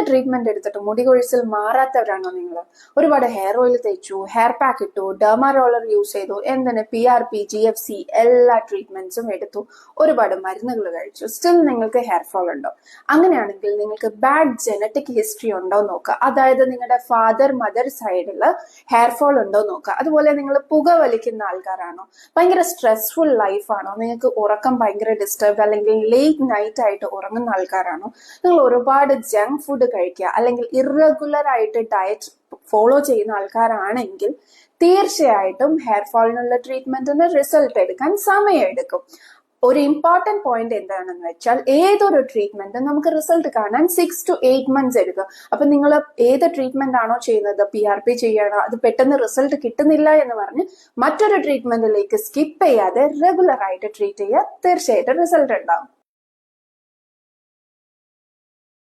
Treatment എടുത്തിട്ട് മുടി കൊഴിച്ചിൽ മാറാത്തവരാണോ നിങ്ങൾ? ഒരുപാട് ഹെയർ ഓയിൽ തേച്ചു, ഹെയർ പാക്ക് ഇട്ടു, ഡെർമാ റോളർ യൂസ് ചെയ്തു, എന്തിന് PRP, GFC എല്ലാ ട്രീറ്റ്മെന്റ്സും എടുത്തു, ഒരുപാട് മരുന്നുകൾ കഴിച്ചു, സ്റ്റിൽ നിങ്ങൾക്ക് ഹെയർ ഫോൾ ഉണ്ടോ? അങ്ങനെയാണെങ്കിൽ നിങ്ങൾക്ക് ബാഡ് ജനറ്റിക് ഹിസ്റ്ററി ഉണ്ടോ നോക്കുക. അതായത് നിങ്ങളുടെ ഫാദർ മദർ സൈഡിൽ ഹെയർ ഫോൾ ഉണ്ടോ നോക്കുക. അതുപോലെ നിങ്ങൾ പുക വലിക്കുന്ന ആൾക്കാരാണോ? ഭയങ്കര സ്ട്രെസ്ഫുൾ ലൈഫാണോ? നിങ്ങൾക്ക് ഉറക്കം ഭയങ്കര ഡിസ്റ്റർബ് അല്ലെങ്കിൽ ലേറ്റ് നൈറ്റ് ആയിട്ട് ഉറങ്ങുന്ന ആൾക്കാരാണോ? നിങ്ങൾ ഒരുപാട് ജങ്ക് ഫുഡ് കഴിക്കുക അല്ലെങ്കിൽ ഇറഗുലർ ആയിട്ട് ഡയറ്റ് ഫോളോ ചെയ്യുന്ന ആൾക്കാരാണെങ്കിൽ തീർച്ചയായിട്ടും ഹെയർ ഫോളിനുള്ള ട്രീറ്റ്മെന്റിന് റിസൾട്ട് എടുക്കാൻ സമയമെടുക്കും. ഒരു ഇമ്പോർട്ടന്റ് പോയിന്റ് എന്താണെന്ന് വെച്ചാൽ ഏതൊരു ട്രീറ്റ്മെന്റും നമുക്ക് റിസൾട്ട് കാണാൻ 6 to 8 months എടുക്കും. അപ്പൊ നിങ്ങൾ ഏത് ട്രീറ്റ്മെന്റ് ആണോ ചെയ്യുന്നത്, PRP ചെയ്യണോ, അത് പെട്ടെന്ന് റിസൾട്ട് കിട്ടുന്നില്ല എന്ന് പറഞ്ഞ് മറ്റൊരു ട്രീറ്റ്മെന്റിലേക്ക് സ്കിപ്പ് ചെയ്യാതെ റെഗുലർ ആയിട്ട് ട്രീറ്റ് ചെയ്യുക, തീർച്ചയായിട്ടും റിസൾട്ട് ഉണ്ടാവും.